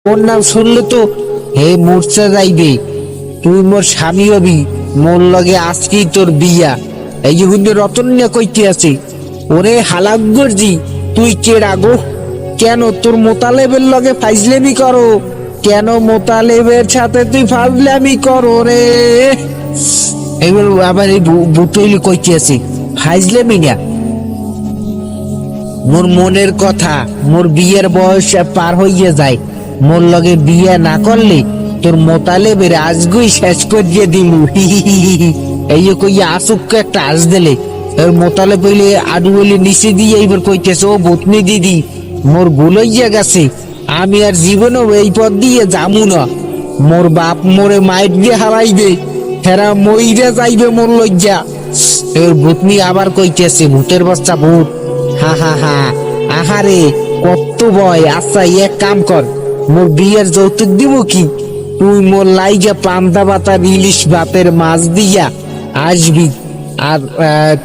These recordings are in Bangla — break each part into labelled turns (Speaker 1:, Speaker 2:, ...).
Speaker 1: ওর নাম শুনলে তো হে মূর্ছা যাইবে। তুই মোর স্বামী হবি, মোর লগে আজকেই তোর বিয়া। এই যে হুন্ডে রতন নিয়ে কইতে আছে। ওরে হালাগ্গরজি, তুই কে রাগো? কেন তোর মোতালেবের লগে ফাইজলেমি করো? কেন মোতালেবের সাথে তুই ফাজলামি করো রে? এবার আবার এই বুতইলি কইতে আছে ফাইজলামি না। মোর মনের কথা, মোর বিয়ের বয়স পার হইয়া যায়। মোর লগে বিয়ে না করলে তোর মোতালেবের আজগুই শেষ করিয়ে দিলু। এই যে কইয়া আসুক একটা আজ দিলে মোতালেব হইলে আডু হইলে নিচে দিয়ে এবার কইতেছে, ও ভূতনি দিদি মোর ভুল হইয়া গেছে, আমি আর জীবনও এই পথ দিয়ে যামু না। মোর বাপ মোরে মাইট দিয়ে হারাইবে, হেরা মইরা যাইবে মোর লজ্জা। এর ভূতনি আবার কইতেছে, ভূতের বাচ্চা ভূত, হা হা হা, আহারে কত ভয়। আচ্ছা এক কাম কর, মোর বিয়ের যৌতুক দিব কি? তুই মোর লাইগা পান্তা পাতার ইলিশ ভাতের মাছ দিয়া আসবি, আর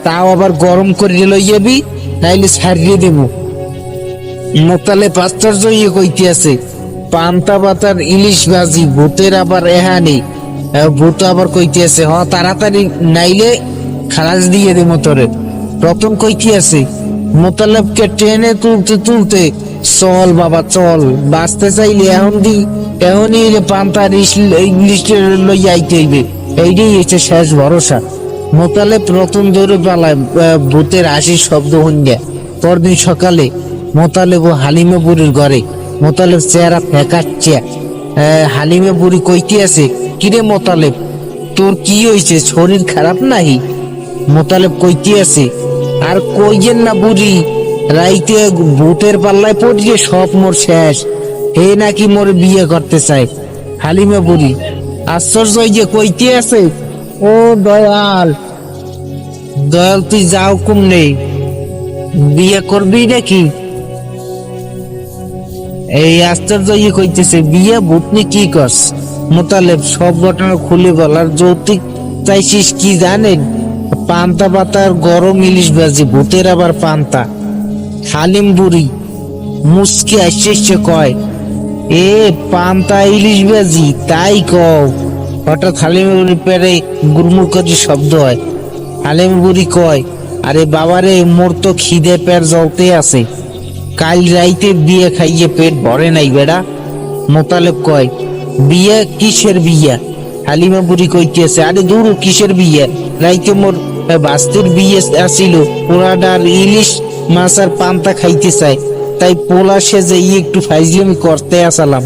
Speaker 1: তাও আবার গরম করে লইয়াবি, নাইলে ছাড়িয়ে দেব। মোতালে পাঁচটার ইয়ে কইতে আছে পান্তা পাতার ইলিশ ভাজি, ভূতের আবার এহানি। ভূত আবার কইতে আছে, হ তাড়াতাড়ি নাইলে খালাস দিয়ে দেবো তোরে। রতন কইতে আছে মোতালেবকে ট্রেনে তুলতে তুলতে, চল বাবা চল, বাঁচতে চাইলে এখনই পান্তার ইংলিশ লইয়া আইতে হইবে, এইটাই হচ্ছে শেষ ভরসা। মোতালেব রতন ধরে পালায় ভূতের হাসির শব্দ শুনিয়া। পরদিন সকালে মোতালেব ও হালিমা বুড়ির ঘরে। মোতালেব চেহারা ফেকাচ্ছে। হালিমা বুড়ি কইতে আছে, কিরে মোতালেব তোর কি হয়েছে, শরীর খারাপ নাই? মোতালেব কইতে আছে, আর কইয়েন না বুড়ি, রাইতে ভূতের পাল্লায় পড়িয়ে সব মোর শেষ। হে নাকি মোর বিয়ে করতে চায়। হালিমা বুড়ি আশ্চর্য যে কইতে আছে, ও দয়াল, দয়াল তুই যাও কমনে, বিয়ে করবি নাকি? এই আশ্চর্য কইতেছে, বিয়ে ভূতনি কি করস? মোতালেব সব ঘটনা খুলে বলার, যৌতুক চাইছিস কি জানেন? পান্তা পাতার গরম ইলিশ ভাজি, ভূতের আবার পান্তা। হালিম বুড়ি মুসকি আসছে কয়, এ পান্তা ইলিশ ভাজি তাই কও? হঠাৎ হালিম বুড়ি পেরে গুড়মুড় করে শব্দ হয়। হালিম বুড়ি কয়, আরে বাবারে মোর তো খিদে পেট জ্বলতে আছে, কাল রাইতে বিয়ে খাইয়ে পেট ভরে নাই বেড়া। মোতালেব কয়, বিয়ে কিসের বিয়ে? হালিমা বুড়ি কইতেছে, আরে দূর কিসের বিয়ে, রাইতে মোর বাস্তির বিয়ে আসিল, পোলাডার ইলিশ মাছ আর পান্তা খাইতে চাই, তাই পোলা সেজে একটু ফাইজলামি করতে আসালাম।